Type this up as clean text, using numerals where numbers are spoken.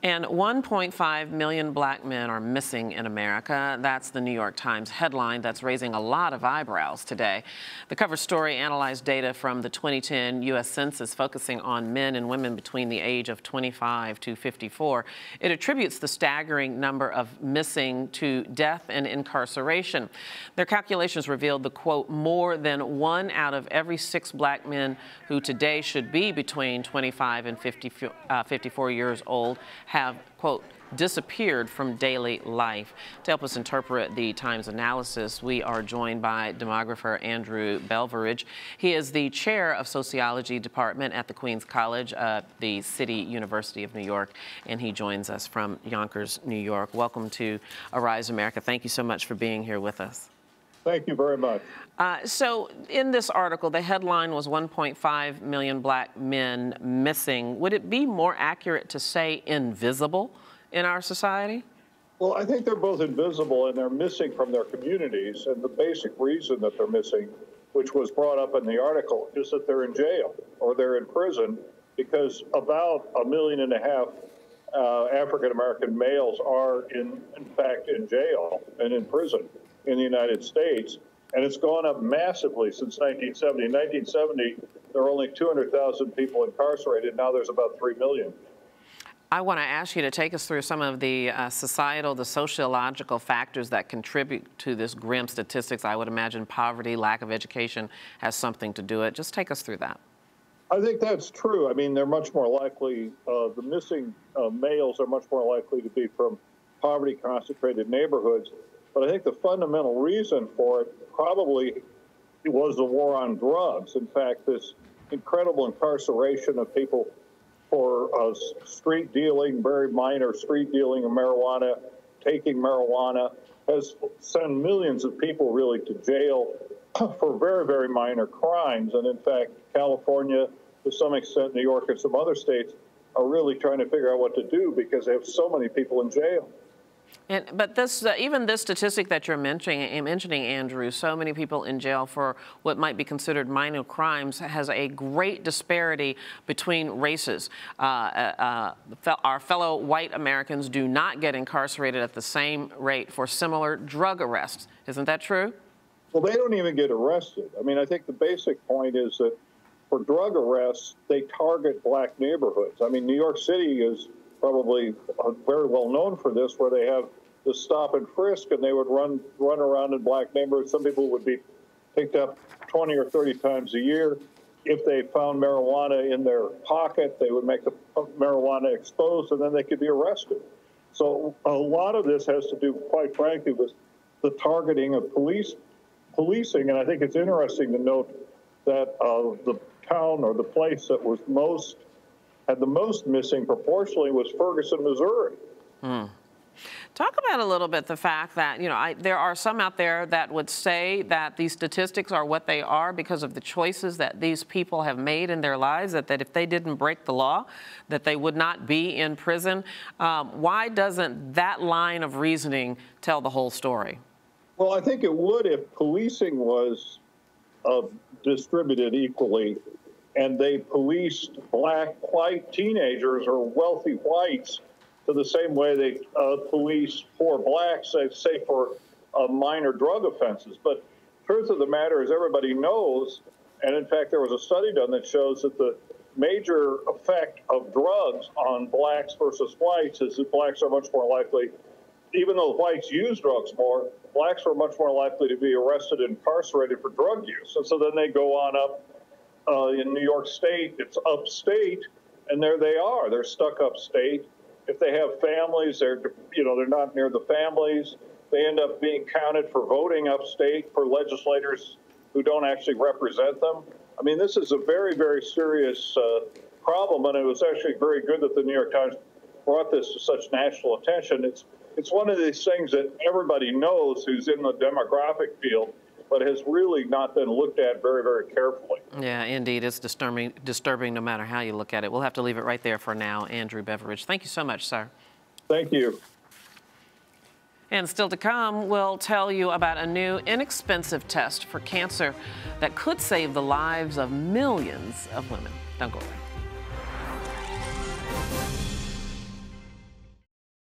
And 1.5 million black men are missing in America. That's the New York Times headline that's raising a lot of eyebrows today. The cover story analyzed data from the 2010 U.S. Census focusing on men and women between the age of 25 to 54. It attributes the staggering number of missing to death and incarceration. Their calculations revealed the, quote, more than 1 out of every 6 black men who today should be between 25 and 54 years old have, quote, disappeared from daily life. To help us interpret the Times analysis, we are joined by demographer Andrew Beveridge. He is the chair of Sociology Department at the Queens College, the City University of New York, and he joins us from Yonkers, New York. Welcome to Arise America. Thank you so much for being here with us. Thank you very much. So in this article, the headline was 1.5 million black men missing. Would it be more accurate to say invisible in our society? Well, I think they're both invisible and they're missing from their communities. And the basic reason that they're missing, which was brought up in the article, is that they're in jail or they're in prison because about 1.5 million African-American males are in fact in jail and in prison in the United States, and it's gone up massively since 1970. In 1970, there were only 200,000 people incarcerated. Now there's about 3 million. I want to ask you to take us through some of the the sociological factors that contribute to this grim statistics. I would imagine poverty, lack of education has something to do with it. Just take us through that. I think that's true. I mean, they're much more likely, the missing males are much more likely to be from poverty-concentrated neighborhoods. But I think the fundamental reason for it probably was the war on drugs. In fact, this incredible incarceration of people for street dealing, very minor street dealing of marijuana, taking marijuana, has sent millions of people really to jail for very, very minor crimes. And in fact, California, to some extent, New York and some other states are really trying to figure out what to do because they have so many people in jail. But this, even this statistic that you're mentioning, Andrew, so many people in jail for what might be considered minor crimes, has a great disparity between races. Our fellow white Americans do not get incarcerated at the same rate for similar drug arrests. Isn't that true? Well, they don't even get arrested. I mean, I think the basic point is that for drug arrests, they target black neighborhoods. I mean, New York City is probably very well known for this, where they have the stop and frisk, and they would run around in black neighborhoods. Some people would be picked up 20 or 30 times a year. If they found marijuana in their pocket, they would make the marijuana exposed, and then they could be arrested. So a lot of this has to do, quite frankly, with the targeting of policing. And I think it's interesting to note that the town or the place that was had the most missing proportionally was Ferguson, Missouri. Talk about a little bit the fact that, you know, there are some out there that would say that these statistics are what they are because of the choices that these people have made in their lives, that if they didn't break the law, that they would not be in prison. Why doesn't that line of reasoning tell the whole story? Well, I think it would if policing was distributed equally and they policed black, white teenagers or wealthy whites to the same way they police poor blacks, say for minor drug offenses. But truth of the matter is everybody knows, and in fact there was a study done that shows that the major effect of drugs on blacks versus whites is that blacks are much more likely, even though whites use drugs more, blacks are much more likely to be arrested and incarcerated for drug use. And so then they go on up in New York State, it's upstate, and there they are. They're stuck upstate. If they have families, they're not near the families. They end up being counted for voting upstate for legislators who don't actually represent them. I mean, this is a very, very serious problem, and it was actually very good that the New York Times brought this to such national attention. It's one of these things that everybody knows who's in the demographic field, but has really not been looked at very, very carefully. Yeah, indeed. It's disturbing no matter how you look at it. We'll have to leave it right there for now. Andrew Beveridge, thank you so much, sir. Thank you. And still to come, we'll tell you about a new inexpensive test for cancer that could save the lives of millions of women. Don't go away.